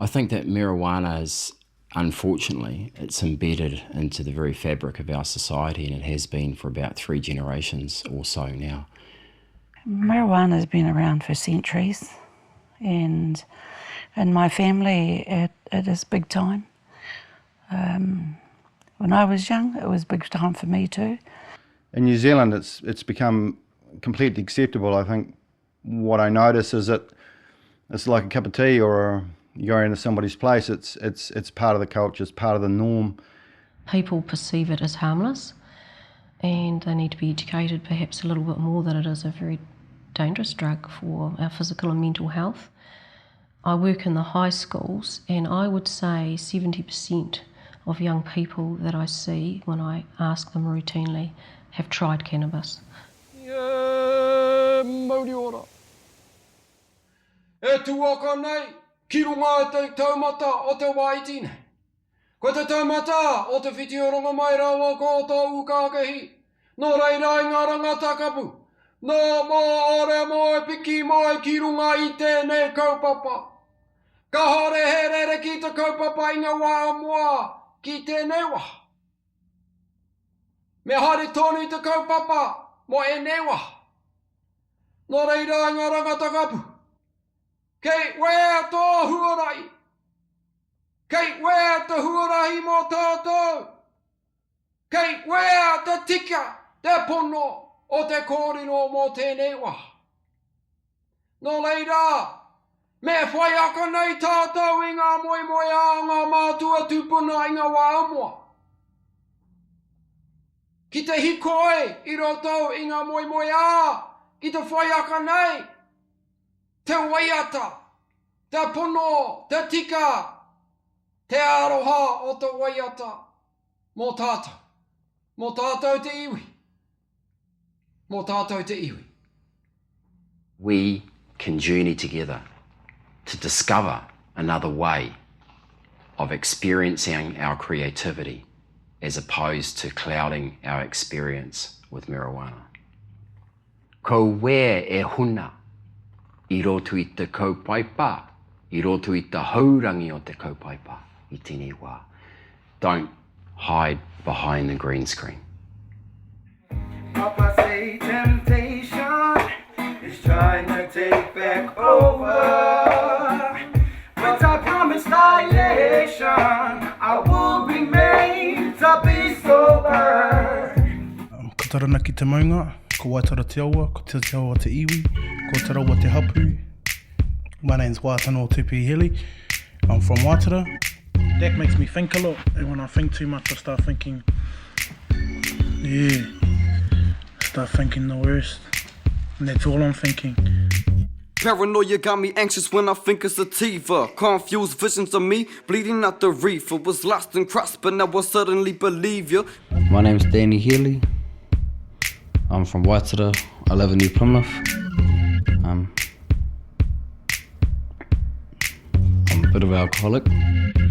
I think that marijuana is, unfortunately, it's embedded into the very fabric of our society, and it has been for about 3 generations or so now. Marijuana has been around for centuries, and in my family it is big time. When I was young, it was big time for me too. In New Zealand, it's become completely acceptable. I think what I notice is that it's like a cup of tea, or you go into somebody's place. It's part of the culture. It's part of the norm. People perceive it as harmless, and they need to be educated perhaps a little bit more that it is a very dangerous drug for our physical and mental health. I work in the high schools, and I would say 70% of young people that I see when I ask them routinely have tried cannabis. Mauri ora. E tuaka nei, ki runga e te taumata o te waitine. Ko te taumata o te whitioronga mai rawa ko tō ukakehi. No reira i ngā rangata kapu. No mō ore mō e piki mō e ki runga i tēnei kaupapa. Ka hore he rere ki te kaupapa i ngā wā mua ki tēnei wā. Me haere tonu i te kaupapa mo e newa. No reira i ngā rangata kapu. Kei wea tō huarai. Kei wea te huarahi mō tātou. Kei wea te tika, te pono o te kōrero mō tēnei wā. No reira, me whai aka nei tātou i ngā moe a ngā mātua tūpuna i ngā wā amoa. Ki te hikoe i roto i ngā moe a, ki te whai aka nei. Te waiata, te pono, te tika, te aroha o te waiata, mō tātou. Mō tātou te iwi. Mō tātou te iwi. We can journey together to discover another way of experiencing our creativity as opposed to clouding our experience with marijuana. Ko wea e huna i roto i te kaupaipa, i roto i te haurangi o te kaupaipa i tēnei wā. Don't hide behind the green screen. Papa say temptation is trying to take back over, but I promise dilation I will remain to be sober. Ko tarana ki te maunga, ko waitara te aua, ko te aua te iwi, ko te rawa te hapu. My name's Waitano Tupi Hili. I'm from Waitara. That makes me think a lot, and when I think too much I start thinking, start thinking the worst, and that's all I'm thinking. Paranoia got me anxious when I think of sativa. Confused visions of me bleeding out the reefer. Was lost and crossed, but now I suddenly believe you. My name's Danny Healy. I'm from Waitara. I live in New Plymouth. I'm a bit of an alcoholic.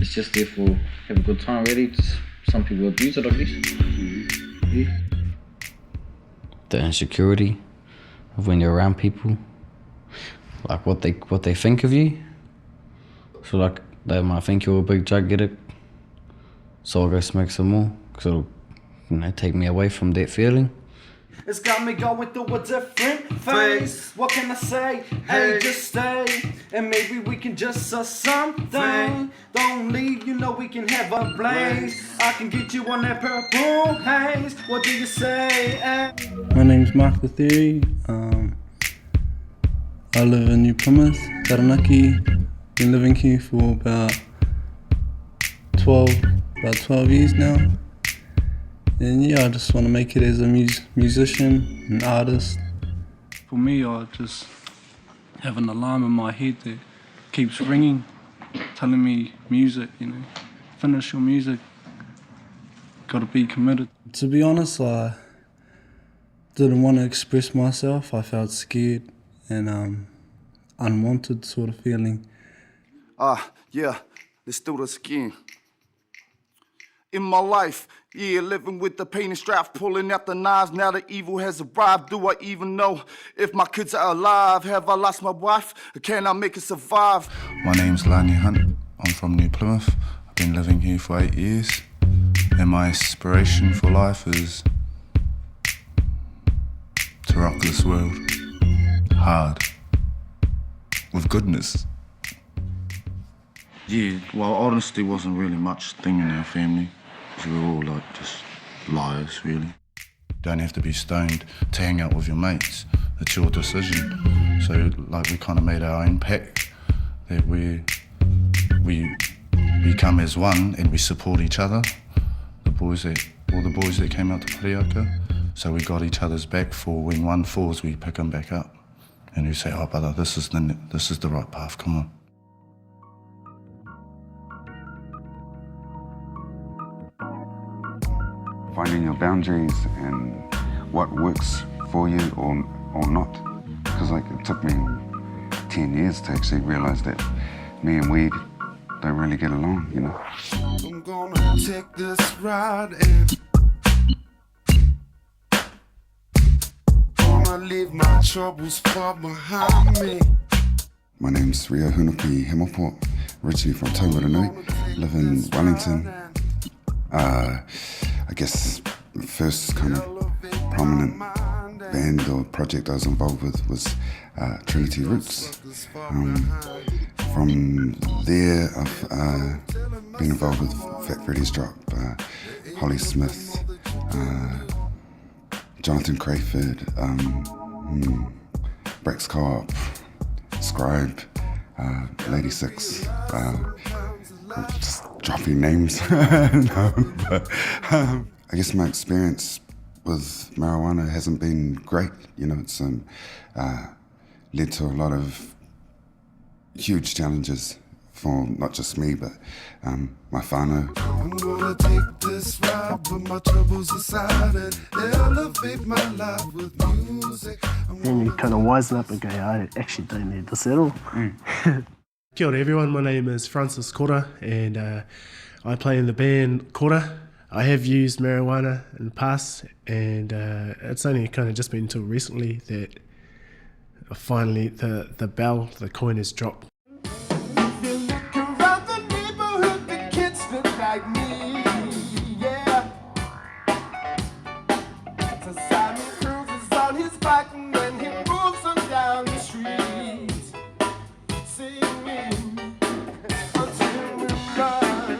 It's just there for have a good time, really. Some people abuse it, I guess. Yeah. The insecurity of when you're around people, like what they think of you. So like they might think you're a big drug addict, so I'll go smoke some more, because it'll take me away from that feeling. It's got me going through a different phase. What can I say? Hey, just stay, and maybe we can just something. Don't leave, you know we can have a blaze. I can get you on that purple haze. What do you say? My name's Mark the Theory. I live in New Plymouth, Taranaki. Been living here for about 12 years now. And yeah, I just want to make it as a musician, an artist. For me, I just have an alarm in my head that keeps ringing, telling me music, finish your music, gotta be committed. To be honest, I didn't want to express myself. I felt scared and unwanted sort of feeling. Yeah, let's do this again. In my life, living with the pain and strife, pulling out the knives, now the evil has arrived. Do I even know if my kids are alive? Have I lost my wife? Or can I make it survive? My name's Lani Hunt. I'm from New Plymouth. I've been living here for 8 years. And my aspiration for life is to rock this world hard, with goodness. Yeah, well, honesty wasn't really much thing in our family. We were all like just liars, really. Don't have to be stoned to hang out with your mates. It's your decision. So, like, we kind of made our own pact that we come as one and we support each other. All the boys that came out to Parioka. So we got each other's back for when one falls, we pick them back up. And we say, oh, brother, this is the right path, come on. Finding your boundaries and what works for you or not. Because like it took me 10 years to actually realize that me and weed don't really get along, you know. I'm gonna take this ride and gonna leave my troubles far behind me. My name's Rio Hemopo, originally from Taumarunui, live in Wellington. I guess the first kind of prominent band or project I was involved with was Trinity Roots. From there, I've been involved with Fat Freddy's Drop, Holly Smith, Jonathan Crayford, Brex Co-op, Scribe, Lady Six, just dropping names. No, but, I guess my experience with marijuana hasn't been great. You know, it's led to a lot of huge challenges for not just me, but my whānau. I'm gonna take this ride, put my troubles aside and elevate my life with music. And you kind of wisen up and go, I actually don't need this at all. Kia ora everyone, my name is Francis Kora and I play in the band Kora. I have used marijuana in the past and it's only kind of just been until recently that finally the coin has dropped. Like me, yeah. So Simon cruises on his bike and then he moves on down the street, singing until we run.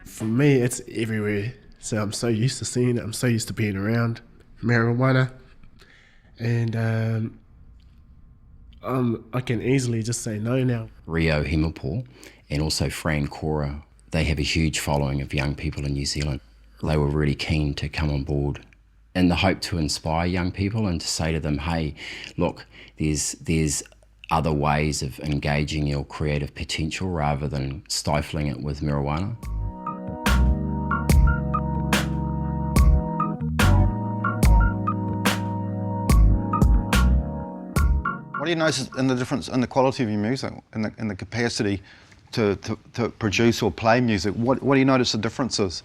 For me, it's everywhere. So I'm so used to seeing it. I'm so used to being around marijuana, and I can easily just say no now. Rio Hemopo and also Fran Kora, they have a huge following of young people in New Zealand. They were really keen to come on board in the hope to inspire young people and to say to them, hey, look, there's other ways of engaging your creative potential rather than stifling it with marijuana. What do you notice in the difference in the quality of your music, in the capacity to produce or play music? What do you notice the difference is?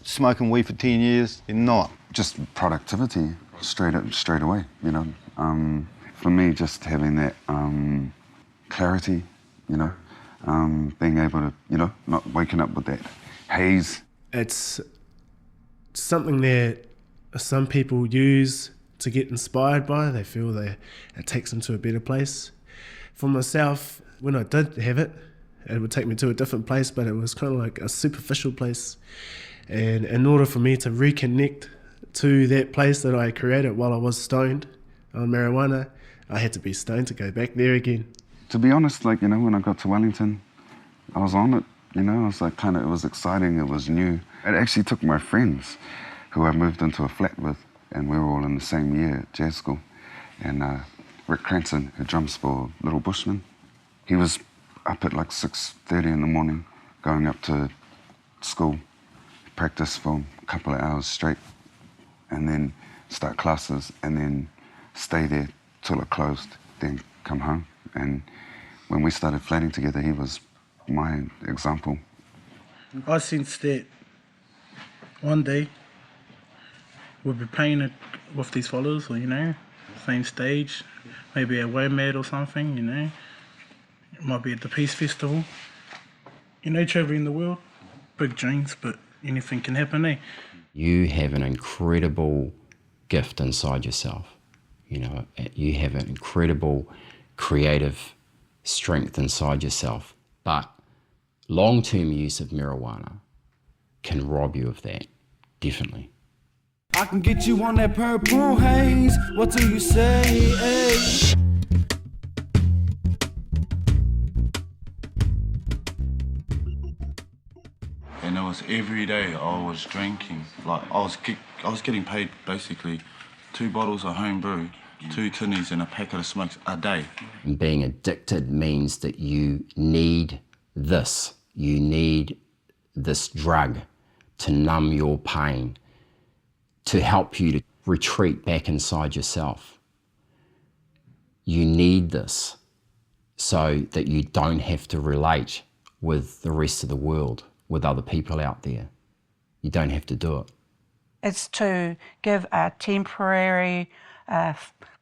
Smoking weed for 10 years, you're not. Just productivity, straight away, you know. For me, just having that clarity, you know, being able to, you know, not waking up with that haze. It's something that some people use to get inspired by. They feel that it takes them to a better place. For myself, when I did have it, it would take me to a different place, but it was kind of like a superficial place. And in order for me to reconnect to that place that I created while I was stoned on marijuana, I had to be stoned to go back there again. To be honest, like, you know, when I got to Wellington, I was on it, you know, I was like it was exciting, it was new. It actually took my friends who I moved into a flat with, and we were all in the same year at jazz school. And Rick Cranston, who drums for Little Bushman, he was up at like 6:30 in the morning, going up to school, practice for a couple of hours straight, and then start classes, and then stay there till it closed, then come home. And when we started flatting together, he was my example. I sensed that one day we'll be playing it with these followers, or, you know, same stage, maybe a WOMAD or something, you know. It might be at the Peace Festival. You know, travelling the world, big dreams, but anything can happen, eh? You have an incredible gift inside yourself. You know, you have an incredible creative strength inside yourself, but long-term use of marijuana can rob you of that, definitely. I can get you on that purple haze. What do you say? Hey? And it was every day I was drinking. Like I was getting paid basically 2 bottles of home brew, 2 tinnies and a packet of smokes a day. And being addicted means that you need this. You need this drug to numb your pain, to help you to retreat back inside yourself. You need this so that you don't have to relate with the rest of the world, with other people out there. You don't have to do it. It's to give a temporary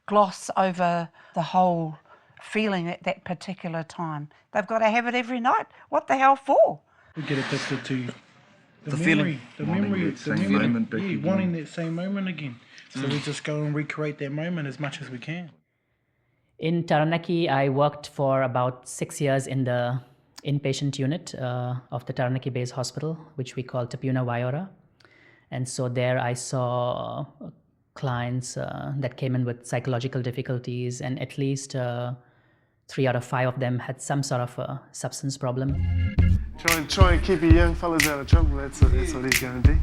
gloss over the whole feeling at that particular time. They've got to have it every night. What the hell for? We get addicted to The memory, feeling. moment back again. Wanting that same moment again. So we just go and recreate that moment as much as we can. In Taranaki, I worked for about 6 years in the inpatient unit of the Taranaki Base Hospital, which we call Tapuna Waiora. And so there I saw clients that came in with psychological difficulties, and at least 3 out of 5 of them had some sort of a substance problem. Try and keep your young fellas out of trouble. That's what he's going to do.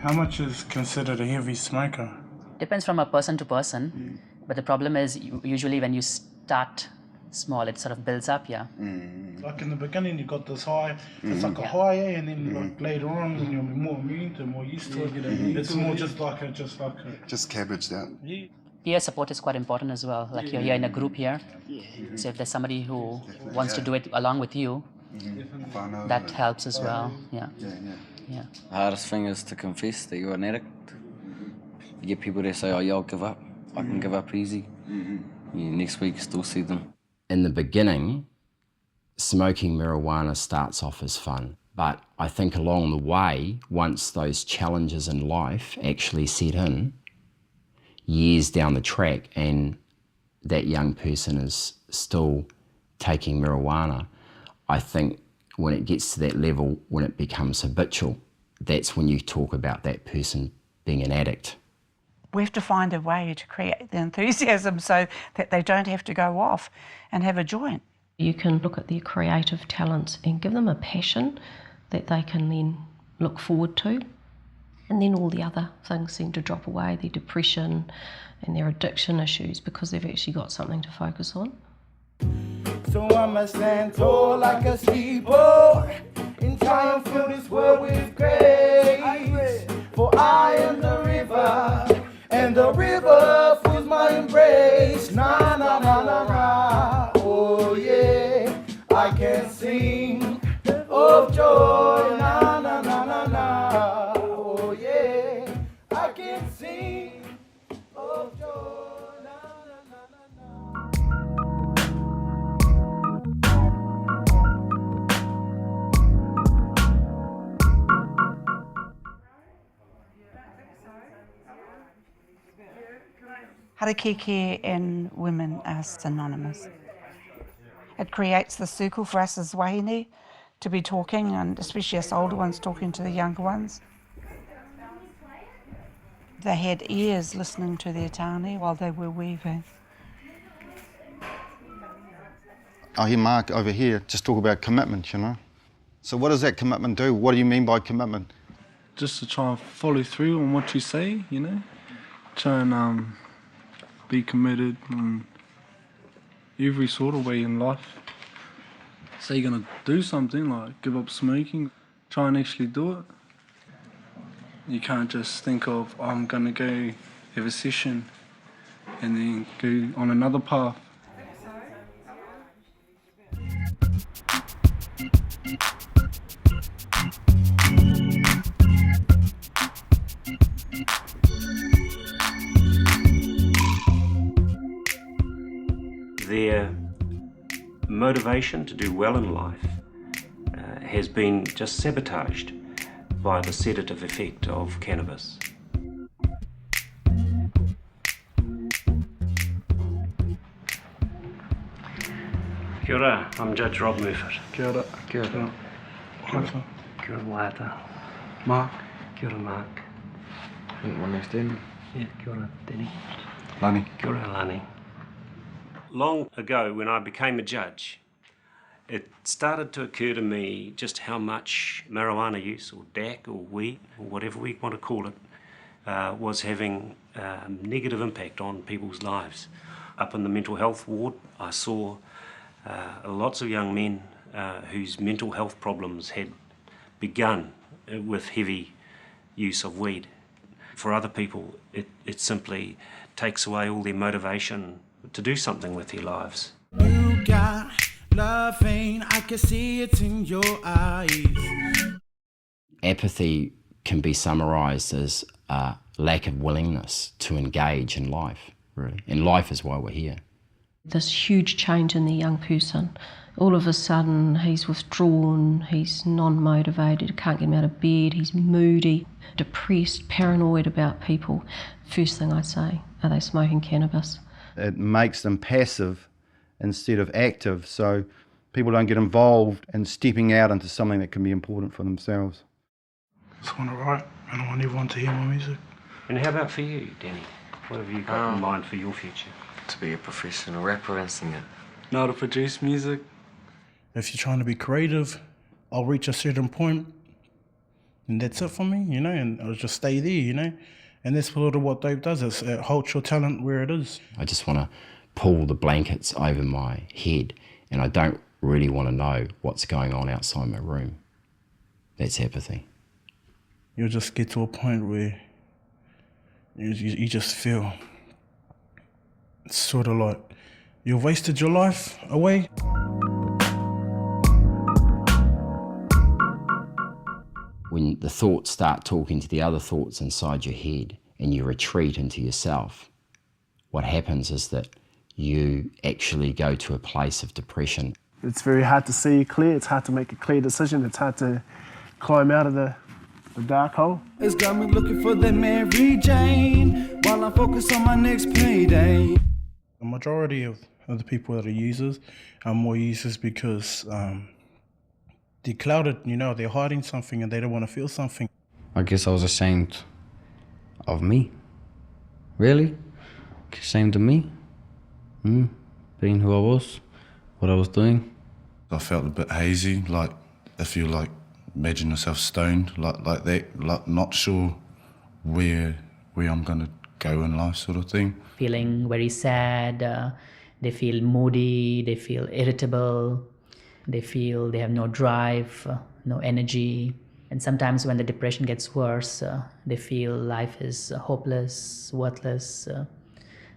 How much is considered a heavy smoker? Depends from a person to person, but the problem is usually when you start small, it sort of builds up, yeah. Like in the beginning, you got this high, it's like a high, and then like later on, when you're more immune to it, more used to it, it's more just like a... Just cabbaged out. Peer support is quite important as well. Like you're here in a group here, so if there's somebody who wants to do it along with you, that helps as well, yeah. The hardest thing is to confess that you're an addict. You get people that say, oh yeah, I'll give up. I can give up easy. Next week still see them. In the beginning, smoking marijuana starts off as fun. But I think along the way, once those challenges in life actually set in, years down the track, and that young person is still taking marijuana, I think when it gets to that level, when it becomes habitual, that's when you talk about that person being an addict. We have to find a way to create the enthusiasm so that they don't have to go off and have a joint. You can look at their creative talents and give them a passion that they can then look forward to. And then all the other things seem to drop away, their depression and their addiction issues, because they've actually got something to focus on. So I must stand tall like a steeple and try and fill this world with grace. For I am the river, and the river fills my embrace. Na na na na na, oh yeah, I can sing of joy. Na na na na na, oh yeah, I can sing of joy. Harakeke and women are synonymous. It creates the circle for us as wahine to be talking, and especially us older ones talking to the younger ones. They had ears listening to their tāne while they were weaving. I hear Mark over here just talk about commitment, you know. So what does that commitment do? What do you mean by commitment? Just to try and follow through on what you say, you know. Try and be committed in every sort of way in life. Say you're gonna do something, like give up smoking, try and actually do it. You can't just think of, oh, I'm gonna go have a session and then go on another path. motivation to do well in life has been just sabotaged by the sedative effect of cannabis. Kia ora, I'm Judge Rob Murphy. Kia ora. Kia ora. Waiata. Kia ora Waiata. Mark. Kia ora Mark. I think one next Danny. Yeah, kia ora Danny. Lani. Kia ora Lani. Long ago when I became a judge, it started to occur to me just how much marijuana use, or DAC, or weed, or whatever we want to call it, was having a negative impact on people's lives. Up in the mental health ward, I saw lots of young men whose mental health problems had begun with heavy use of weed. For other people, it simply takes away all their motivation to do something with their lives. You got loving, I can see it in your eyes. Apathy can be summarised as a lack of willingness to engage in life, really. And life is why we're here. This huge change in the young person. All of a sudden he's withdrawn, he's non-motivated, can't get him out of bed, he's moody, depressed, paranoid about people. First thing I say, are they smoking cannabis? It makes them passive instead of active, so people don't get involved in stepping out into something that can be important for themselves. I just want to write and I want everyone to hear my music. And how about for you, Danny? What have you got in mind for your future? To be a professional rapper and singer. Know to produce music. If you're trying to be creative, I'll reach a certain point and that's it for me, you know, and I'll just stay there, you know. And that's a lot of what Dave does, it holds your talent where it is. I just want to pull the blankets over my head and I don't really want to know what's going on outside my room. That's apathy. You'll just get to a point where you just feel it's sort of like you've wasted your life away. When the thoughts start talking to the other thoughts inside your head and you retreat into yourself, what happens is that you actually go to a place of depression. It's very hard to see clear, it's hard to make a clear decision, it's hard to climb out of the dark hole. It's got me looking for that Mary Jane while I focus on my next payday. The majority of the people that are users are more users because they're clouded, you know, they're hiding something and they don't want to feel something. I guess I was ashamed of me. Really? Ashamed of me? Being who I was, what I was doing. I felt a bit hazy, like if you like imagine yourself stoned, like that, like not sure where I'm gonna go in life, sort of thing. Feeling very sad, they feel moody, they feel irritable, they feel they have no drive, no energy. And sometimes when the depression gets worse, they feel life is hopeless, worthless,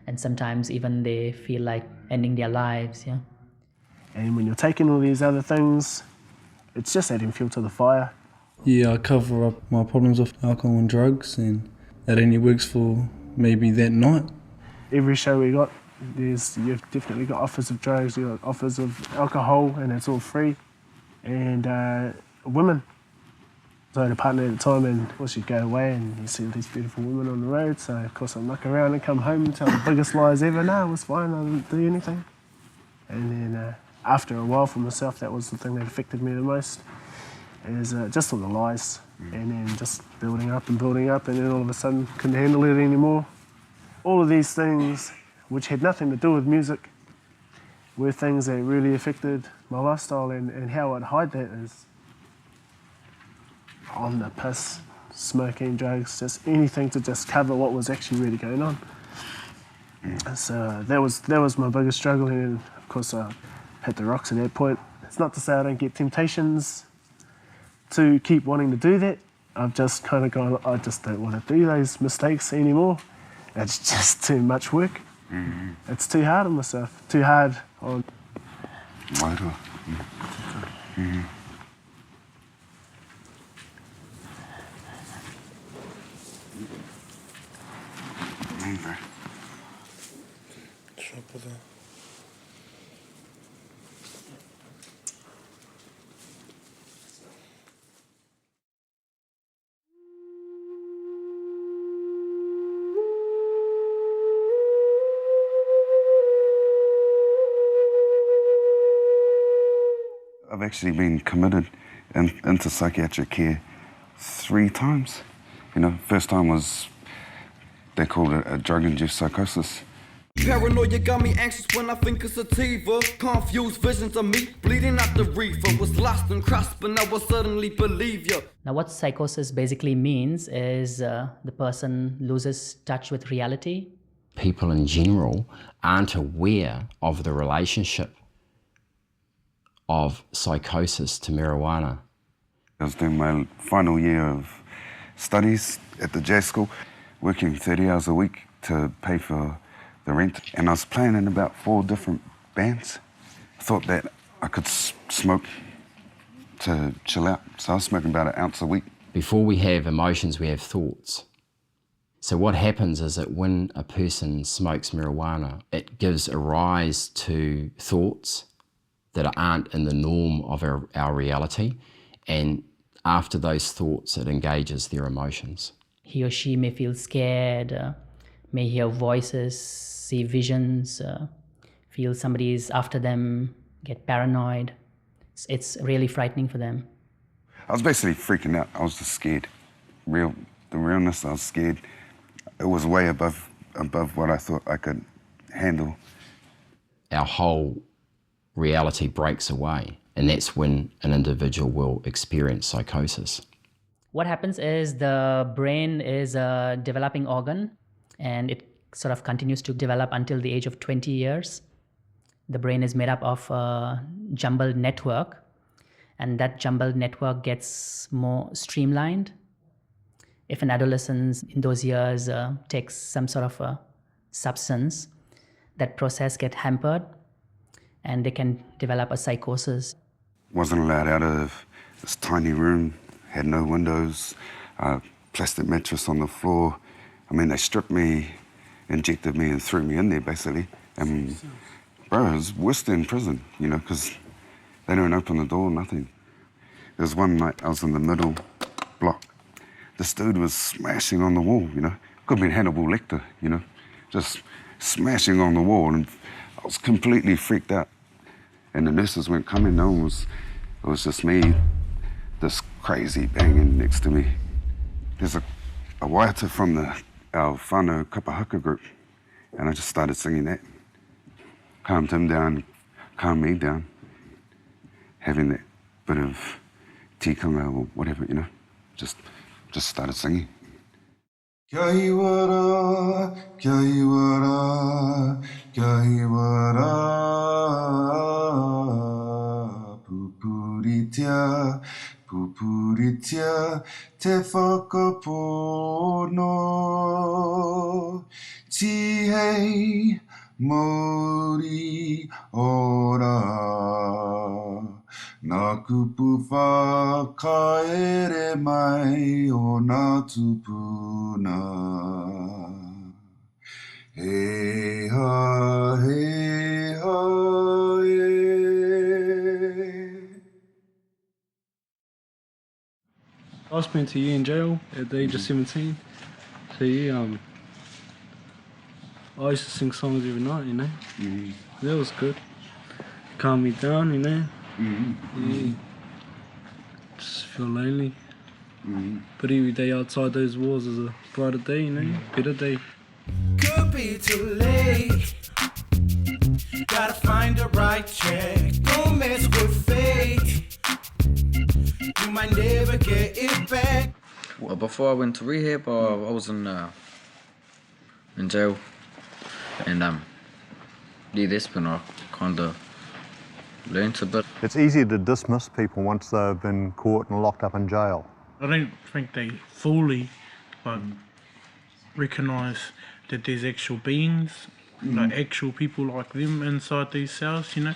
and sometimes even they feel like ending their lives. Yeah. And when you're taking all these other things, it's just adding fuel to the fire. Yeah, I cover up my problems with alcohol and drugs, and that only works for maybe that night. Every show we got, you've definitely got offers of drugs, you've got offers of alcohol, and it's all free. And women. So I had a partner at the time, and of course you'd go away and you see these beautiful women on the road, so of course I'd muck around and come home and tell the biggest lies ever. No, it was fine, I didn't do anything. And then after a while for myself, that was the thing that affected me the most, is just all the lies. And then just building up, and then all of a sudden couldn't handle it anymore. All of these things, which had nothing to do with music, were things that really affected my lifestyle, and how I'd hide that is on the piss, smoking, drugs, just anything to just cover what was actually really going on. So that was my biggest struggle, and of course I hit the rocks at that point. It's not to say I don't get temptations to keep wanting to do that. I've just kind of gone, I just don't want to do those mistakes anymore. It's just too much work. It's too hard on myself, too hard on... actually been committed into psychiatric care 3 times. You know, first time was, they called it a drug-induced psychosis. Paranoia got me anxious when I think of sativa. Confused visions of me bleeding out the reefer. Was lost and crushed, but now I suddenly believe you. Now, what psychosis basically means is the person loses touch with reality. People in general aren't aware of the relationship of psychosis to marijuana. I was doing my final year of studies at the jazz school, working 30 hours a week to pay for the rent, and I was playing in about 4 different bands. I thought that I could smoke to chill out, so I was smoking about 1 ounce a week. Before we have emotions, we have thoughts. So what happens is that when a person smokes marijuana, it gives a rise to thoughts that aren't in the norm of our reality, and after those thoughts, it engages their emotions. He or she may feel scared, may hear voices, see visions, feel somebody is after them, get paranoid. It's really frightening for them. I was basically freaking out. I was just scared. The realness, I was scared. It was way above what I thought I could handle. Our whole reality breaks away, and that's when an individual will experience psychosis. What happens is the brain is a developing organ, and it sort of continues to develop until the age of 20 years. The brain is made up of a jumbled network, and that jumbled network gets more streamlined. If an adolescent in those years takes some sort of a substance, that process gets hampered, and they can develop a psychosis. Wasn't allowed out of this tiny room, had no windows, plastic mattress on the floor. I mean, they stripped me, injected me, and threw me in there, basically. And, bro, it was worse than prison, you know, because they don't open the door, nothing. There was one night I was in the middle block. This dude was smashing on the wall, you know. Could have been Hannibal Lecter, you know, just smashing on the wall. And I was completely freaked out. And the nurses weren't coming, it was just me, this crazy banging next to me. There's a waiata from our whānau kapahaka group, and I just started singing that. Calmed him down, calmed me down, having that bit of tikanga or whatever, you know, just started singing. Kia hiwara, kia hiwara, kia hiwara, pupuritia, pupuritia, te whakapono, tihei mauri ora, nā kupu whakaere mai o nā tupuna. He ha, he ha, e. I spent a year in jail at the age of 17. So yeah, I used to sing songs every night, you know. That was good. Calm me down, you know. Yeah. Just feel lonely. But every day outside those walls is a brighter day, you know, better day. Could be too late. Gotta find the right track. Don't mess with fate. You might never get it back. Well, before I went to rehab, I was in jail, and yeah, that's when I kind of learned a bit. It's easier to dismiss people once they've been caught and locked up in jail. I don't think they fully recognise that there's actual beings, like actual people like them inside these cells, you know.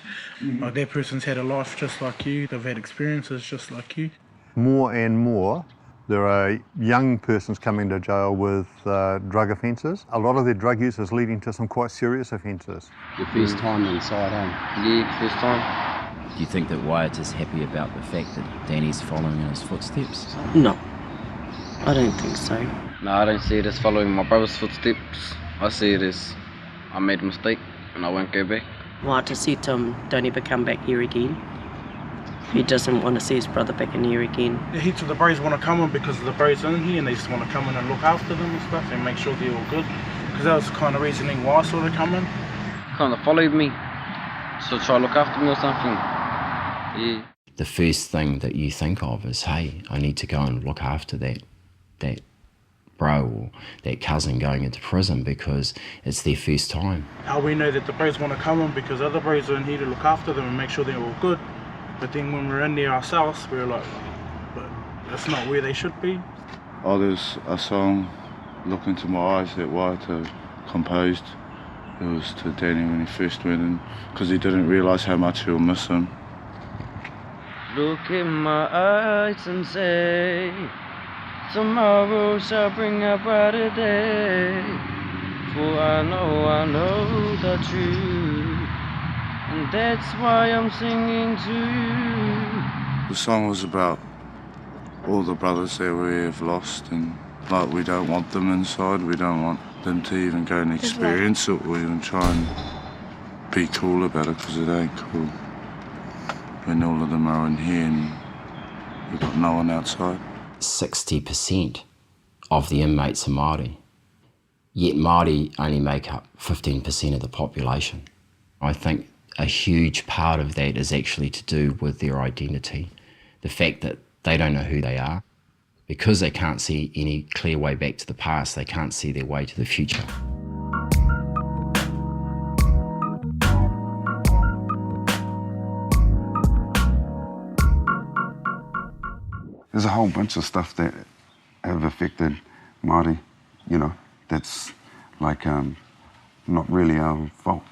Like that person's had a life just like you, they've had experiences just like you. More and more, there are young persons coming to jail with drug offences. A lot of their drug use is leading to some quite serious offences. Your first time inside, eh? Yeah, first time. Do you think that Wyatt is happy about the fact that Danny's following in his footsteps? No, I don't think so. No, I don't see it as following my brother's footsteps. I see it as I made a mistake and I won't go back. Wyatt said to him, don't ever come back here again. He doesn't want to see his brother back in here again. Yeah, heaps of the bros want to come in because the bros in here and they just want to come in and look after them and stuff and make sure they're all good. Because that was the kind of reasoning why I sort of come in. Kind of followed me, so try to look after me or something. Yeah. The first thing that you think of is, hey, I need to go and look after that bro or that cousin going into prison because it's their first time. How we know that the bros want to come in because other bros are in here to look after them and make sure they're all good. But then when we're in there ourselves, we're like, but that's not where they should be. Oh, there's a song, Look Into My Eyes, that Waita composed. It was to Danny when he first went in, because he didn't realise how much he'll miss him. Look in my eyes and say, tomorrow shall bring a brighter day. For I know the truth, and that's why I'm singing to you. The song was about all the brothers that we have lost, and like we don't want them inside, we don't want them to even go and experience it or even try and be cool about it, because it ain't cool when all of them are in here and we've got no one outside. 60% of the inmates are Māori, yet Māori only make up 15% of the population. I think a huge part of that is actually to do with their identity, the fact that they don't know who they are. Because they can't see any clear way back to the past, they can't see their way to the future. There's a whole bunch of stuff that have affected Māori, you know, that's like not really our fault.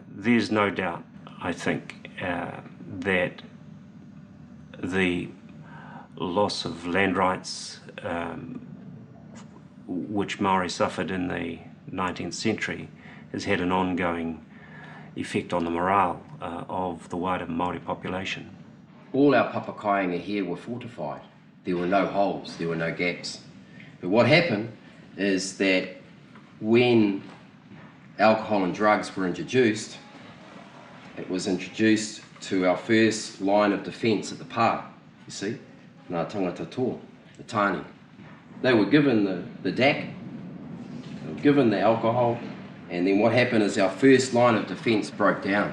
There's no doubt, I think, that the loss of land rights which Maori suffered in the 19th century has had an ongoing effect on the morale of the wider Māori population. All our papakainga here were fortified. There were no holes, there were no gaps. But what happened is that when alcohol and drugs were introduced, it was introduced to our first line of defence at the pā, you see, ngā tangata tō, the tāne. They were given the DAC, they were given the alcohol, and then what happened is our first line of defence broke down.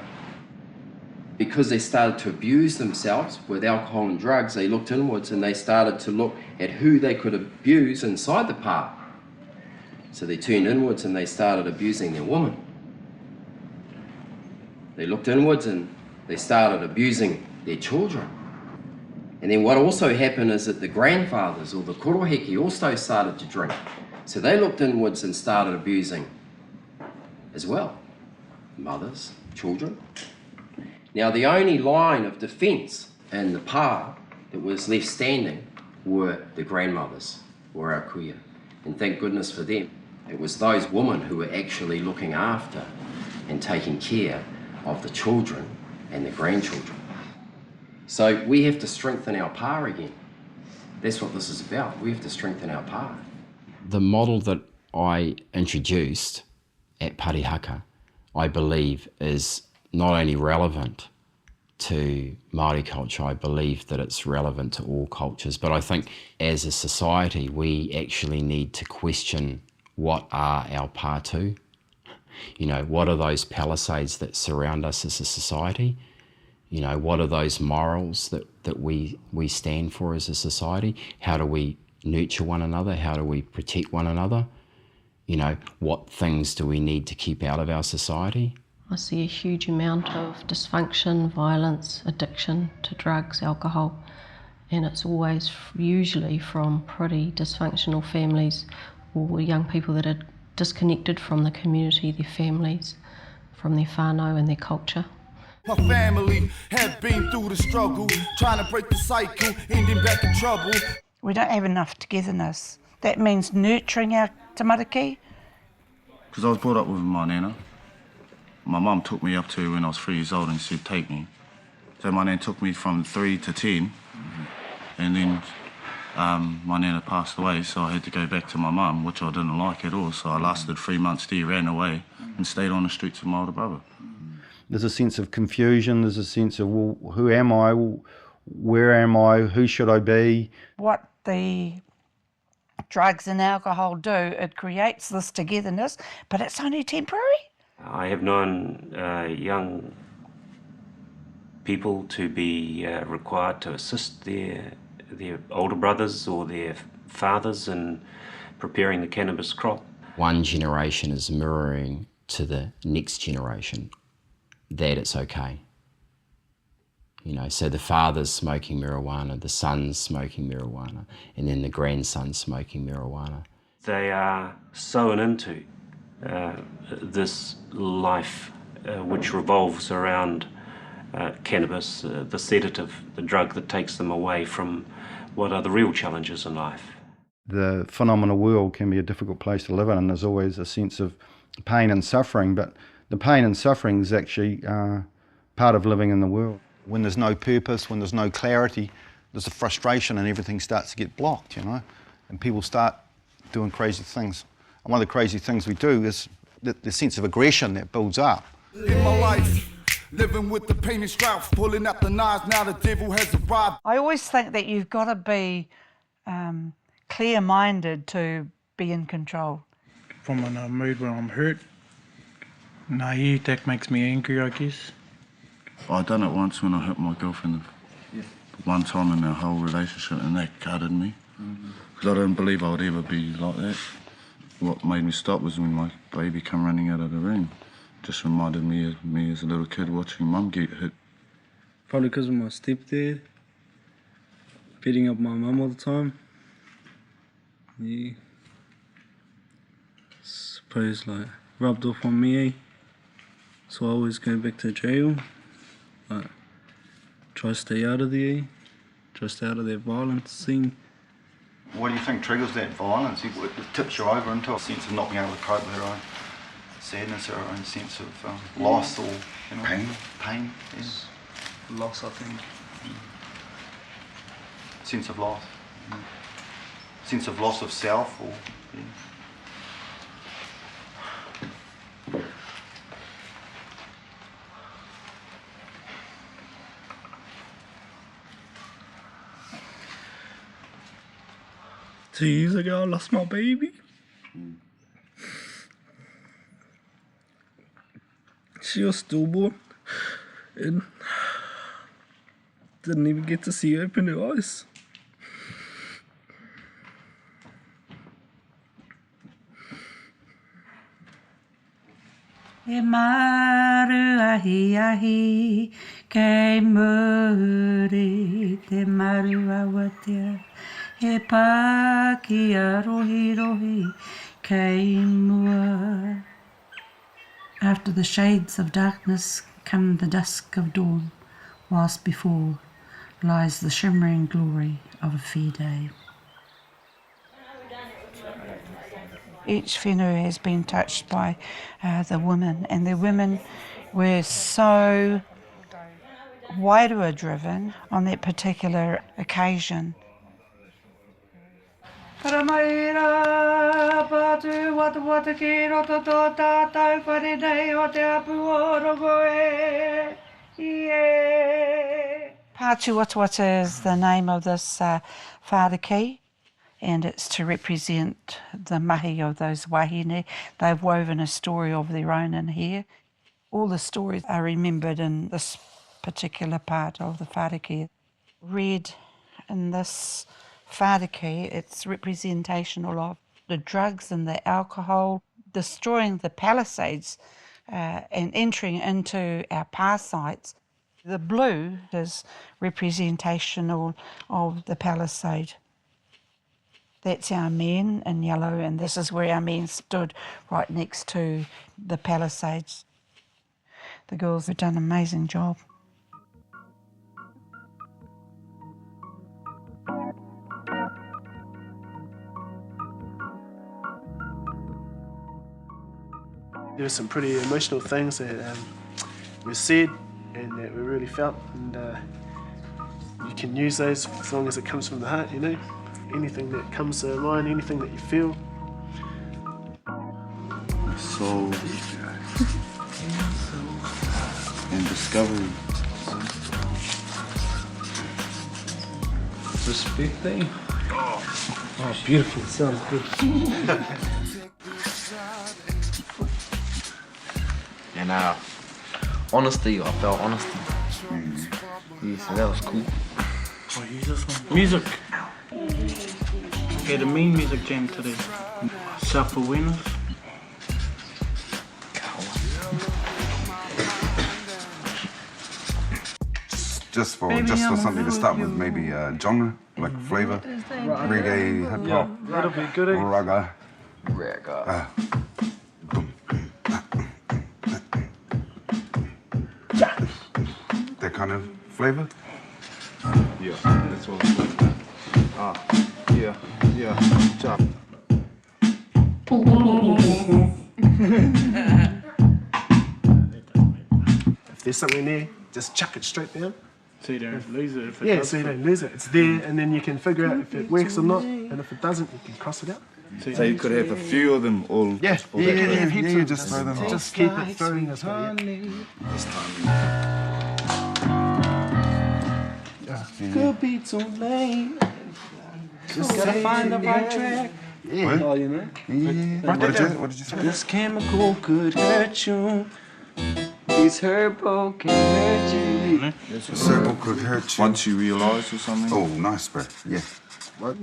Because they started to abuse themselves with alcohol and drugs, they looked inwards and they started to look at who they could abuse inside the pā. So they turned inwards and they started abusing their women. They looked inwards and they started abusing their children. And then what also happened is that the grandfathers or the koroheki also started to drink. So they looked inwards and started abusing as well. Mothers, children. Now the only line of defence in the pā that was left standing were the grandmothers, or our kuia. And thank goodness for them. It was those women who were actually looking after and taking care of the children and the grandchildren. So we have to strengthen our pā again. That's what this is about. We have to strengthen our pā. The model that I introduced at Parihaka, I believe, is not only relevant to Māori culture, I believe that it's relevant to all cultures. But I think as a society, we actually need to question what are our pātū. You know, what are those palisades that surround us as a society? You know, what are those morals that we stand for as a society? How do we nurture one another? How do we protect one another? You know, what things do we need to keep out of our society? I see a huge amount of dysfunction, violence, addiction to drugs, alcohol, and it's always usually from pretty dysfunctional families or young people that are disconnected from the community, their families, from their whānau and their culture. Her family have been through the struggle, trying to break the cycle, ending back in trouble. We don't have enough togetherness. That means nurturing our tamariki. Because I was brought up with my nana. My mum took me up to when I was 3 years old and said, take me. So my nana took me from 3 to 10. And then my nana passed away, so I had to go back to my mum, which I didn't like at all. So I lasted 3 months there, ran away, and stayed on the streets with my older brother. there's a sense of confusion, there's a sense of, well, who am I, where am I, who should I be? What the drugs and alcohol do, it creates this togetherness, but it's only temporary. I have known young people to be required to assist their older brothers or their fathers in preparing the cannabis crop. One generation is mirroring to the next generation that it's okay. You know, so the father's smoking marijuana, the son's smoking marijuana, and then the grandson's smoking marijuana. They are sewn into this life which revolves around cannabis, the sedative, the drug that takes them away from what are the real challenges in life. The phenomenal world can be a difficult place to live in, and there's always a sense of pain and suffering, but the pain and suffering is actually part of living in the world. When there's no purpose, when there's no clarity, there's a frustration and everything starts to get blocked, you know, and people start doing crazy things. And one of the crazy things we do is the sense of aggression that builds up. In my life, living with the pain and strife, pulling out the knives, now the devil has arrived. I always think that you've got to be clear-minded to be in control. From in a mood where I'm hurt, naive, that makes me angry, I guess. I done it once when I hit my girlfriend one time in our whole relationship, and that gutted me. Because I didn't believe I would ever be like that. What made me stop was when my baby come running out of the room. Just reminded me of me as a little kid watching mum get hit. Probably because of my stepdad, beating up my mum all the time. Yeah. Suppose like rubbed off on me, so I always go back to jail. Like, try to stay out of there, try to stay out of that violence scene. What do you think triggers that violence? It tips you over into a sense of not being able to cope with her own sadness, her own sense of loss or, you know, pain. Yes. Loss, I think. Sense of loss. Sense of loss of self, or yeah. Two years ago, I lost my baby. She was stillborn and didn't even get to see her open her eyes. E maru ahi ahi, kei muri te maru awatea. He pā ki a rohi rohi, kei mua. After the shades of darkness come the dusk of dawn, whilst before lies the shimmering glory of a fair day. Each whenua has been touched by the women, and the women were so wairua driven on that particular occasion. Paramaira patu watu ki roto tō tātou whare nei o te apu o rogo e. Yeah. Pātu Watuwata is the name of this whāriki, and it's to represent the mahi of those wahine. They've woven a story of their own in here. All the stories are remembered in this particular part of the whāriki. Red in this whāriki, it's representational of the drugs and the alcohol destroying the palisades and entering into our pā sites. The blue is representational of the palisade. That's our men in yellow, and this is where our men stood, right next to the palisades. The girls have done an amazing job. There were some pretty emotional things that were said and that we really felt, and you can use those as long as it comes from the heart, you know. Anything that comes to mind, anything that you feel. So and discovery. Respect, eh? Oh, beautiful. Sounds good. And honesty, I felt honesty. Yeah, so that was cool. Oh, use this one. Music. Okay, the main music jam today. Self-awareness. Just for something to start with, maybe genre, like flavor, reggae, hip hop, That'll be good, eh? raga. That kind of flavor. Yeah, that's what I'm saying. Yeah, chop. If there's something there, just chuck it straight down. So you don't lose it if it Yeah, does. so you don't lose it. It's there, and then you can figure out if it works or not, and if it doesn't, you can cross it out. So you could have a few of them all. Yeah, heaps of just throw them. Just keep it throwing this way. This time. Could be too late. Just gotta find the right track. Yeah. Oh, you know? Yeah. What did you say? This chemical could hurt you. This herbal can hurt you. This herbal could hurt you. Once you realise or something. Oh, nice, bro. Yeah. What?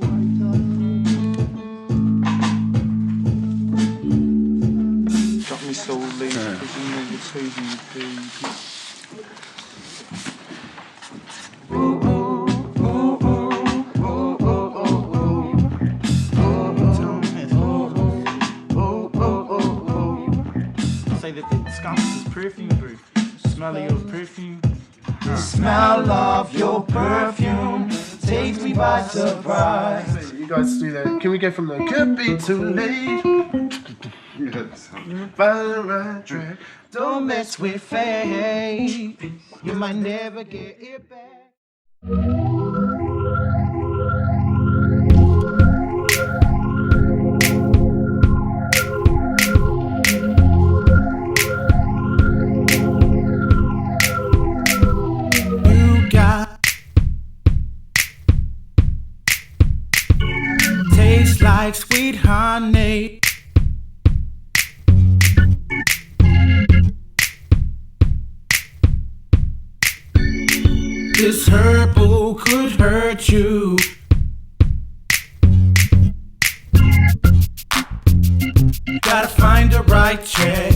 Got me so late, because you know what's hating baby. Say that the skunk is perfume brew. Smell of your perfume. The smell of your perfume takes me by surprise. So you guys do that. Can we go from the could be too late? Find the right track. Don't mess with fate. You might never get it back. You got tastes like sweet honey. This herbal could hurt you. Gotta find the right track.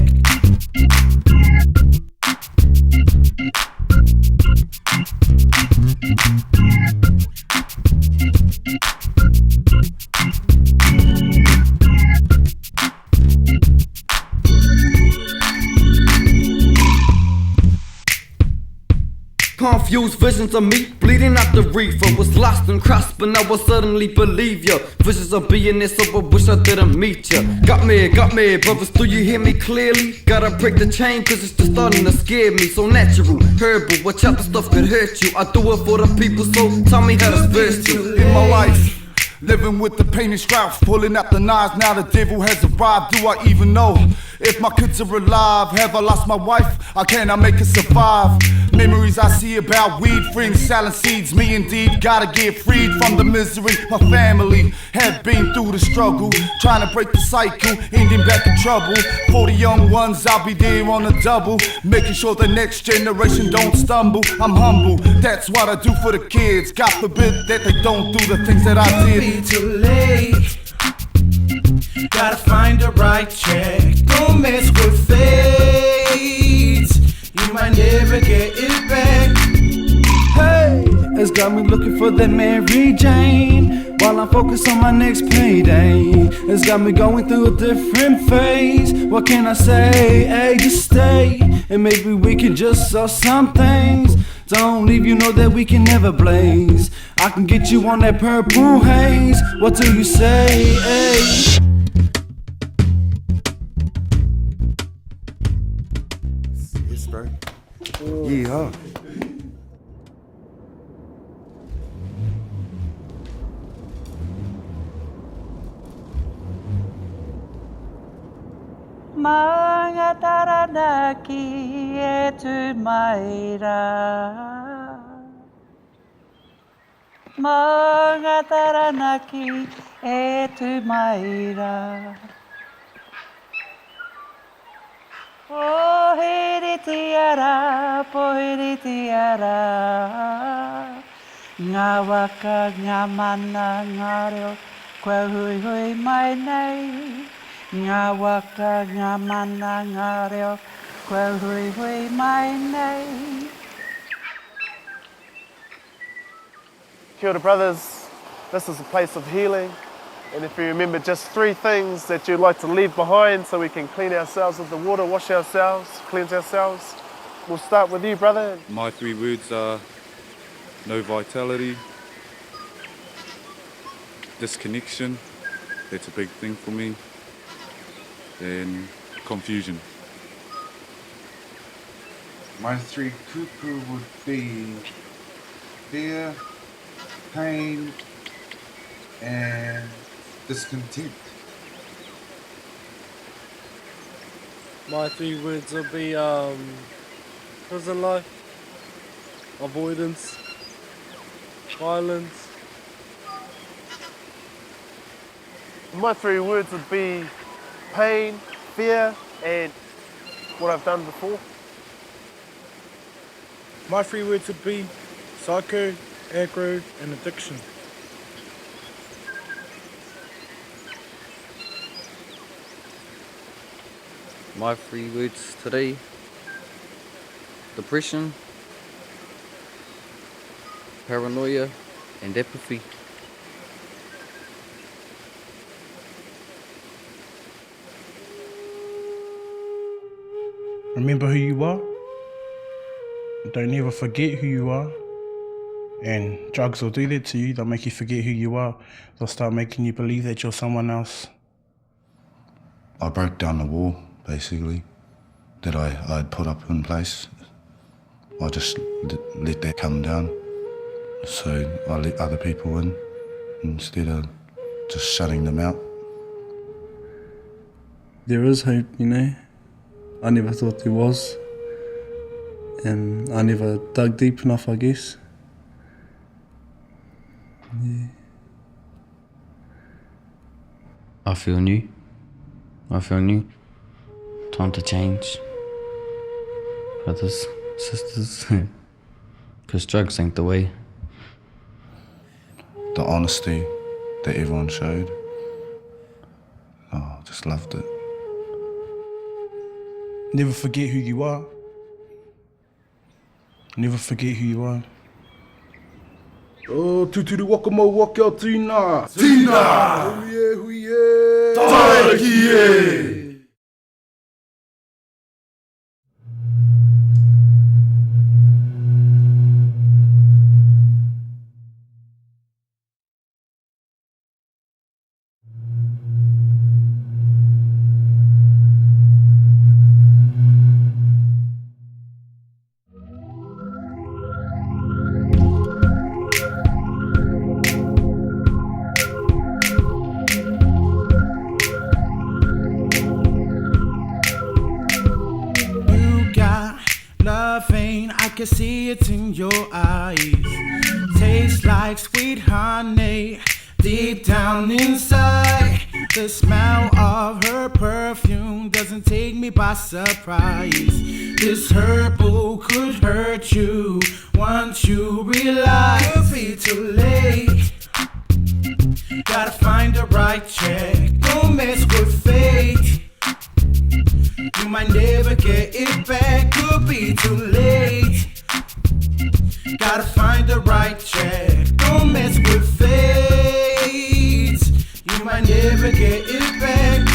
Confused visions of me bleeding out the reefer. Was lost and crushed, but now I suddenly believe ya. Visions of being there, so I wish I didn't meet ya. Got me, brothers, do you hear me clearly? Gotta break the chain, cause it's just starting to scare me. So natural, herbal, watch out, the stuff could hurt you. I do it for the people, so tell me how this verse to. In my life, living with the pain and strife, pulling out the knives, now the devil has arrived. Do I even know if my kids are alive? Have I lost my wife? How can I make it survive? Memories I see about weed, friends selling seeds. Me indeed gotta get freed from the misery. My family have been through the struggle, trying to break the cycle, ending back in trouble. For the young ones, I'll be there on a double, making sure the next generation don't stumble. I'm humble, that's what I do for the kids. God forbid that they don't do the things that I did. Be too late. Gotta find the right track. Don't mess with fate. You might never get it back. Hey, it's got me looking for that Mary Jane, while I'm focused on my next payday. It's got me going through a different phase. What can I say? Hey, just stay, and maybe we can just sell some things. Don't leave, you know that we can never blaze. I can get you on that purple haze. What do you say? Hey. Yes, bro. Yeah. Mga taranaki e tu maira. Mga taranaki e tu maira. Pohiri tiara, pohiri tiara. Ngā waka, ngā mana, ngā reo, kua hui hui mai nei. Ngā waka, ngā mana, ngā reo, kua hui hui mai nei. Kia ora, brothers. This is a place of healing. And if you remember just 3 things that you'd like to leave behind so we can clean ourselves with the water, wash ourselves, cleanse ourselves. We'll start with you, brother. My 3 words are no vitality, disconnection, that's a big thing for me, and confusion. My 3 kupu would be fear, pain, and discontent. My 3 words would be prison life, avoidance, violence. My 3 words would be pain, fear, and what I've done before. My 3 words would be psycho, aggro, and addiction. My 3 words today: depression, paranoia, and apathy. Remember who you are. Don't ever forget who you are. And drugs will do that to you. They'll make you forget who you are. They'll start making you believe that you're someone else. I broke down the wall, basically, that I had put up in place. I just let that come down. So I let other people in instead of just shutting them out. There is hope, you know. I never thought there was. And I never dug deep enough, I guess. Yeah. I feel new. Time to change. Brothers, sisters. Because drugs ain't the way. The honesty that everyone showed, I just loved it. Never forget who you are. Never forget who you are. Oh, tuturu wakamo waka tina. Tina! Huye. Taiki! I can see it in your eyes. Tastes like sweet honey deep down inside. The smell of her perfume doesn't take me by surprise. This herbal could hurt you once you realize. Could be too late. Gotta find the right check. Don't mess with fate. You might never get it back, could be too late. Gotta find the right check, don't mess with fate. You might never get it back.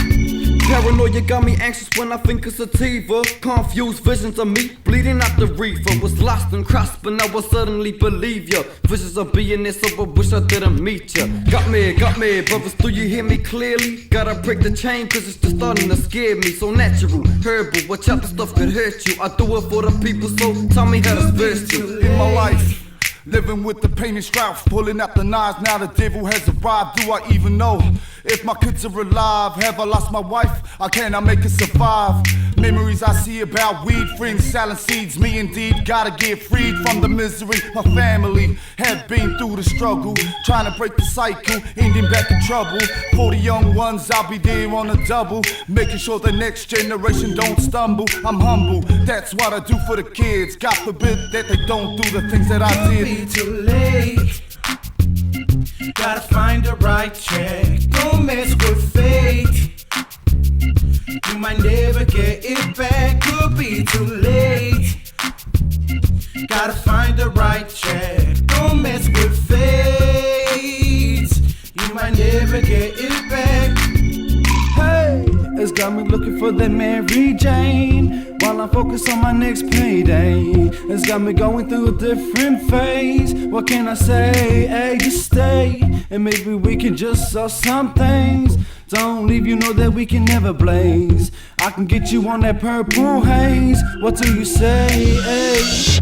Paranoia got me anxious when I think of sativa. Confused visions of me bleeding out the reefer. Was lost and crushed, but now I suddenly believe ya. Visions of being there, so I wish I didn't meet ya. Got me, brothers, do you hear me clearly? Gotta break the chain, cause it's just starting to scare me. So natural, herbal, watch out, the stuff could hurt you. I do it for the people, so tell me how this verse you. In my life, living with the pain and strife, pulling out the knives, now the devil has arrived. Do I even know if my kids are alive? Have I lost my wife? How can I make it survive? Memories I see about weed, friends selling seeds. Me indeed gotta get freed from the misery. My family have been through the struggle, trying to break the cycle, ending back in trouble. For the young ones, I'll be there on a double, making sure the next generation don't stumble. I'm humble, that's what I do for the kids. God forbid that they don't do the things that I did. Don't be too late. Gotta find the right track. Don't mess with fate. You might never get it back. Could be too late. Gotta find the right track. Don't mess with fate. You might never get it back. Hey, it's got me looking for that Mary Jane while I'm focused on my next payday. It's got me going through a different phase. What can I say? Hey, just stay, and maybe we can just sell some things. Don't leave, you know that we can never blaze. I can get you on that purple haze. What do you say? Hey.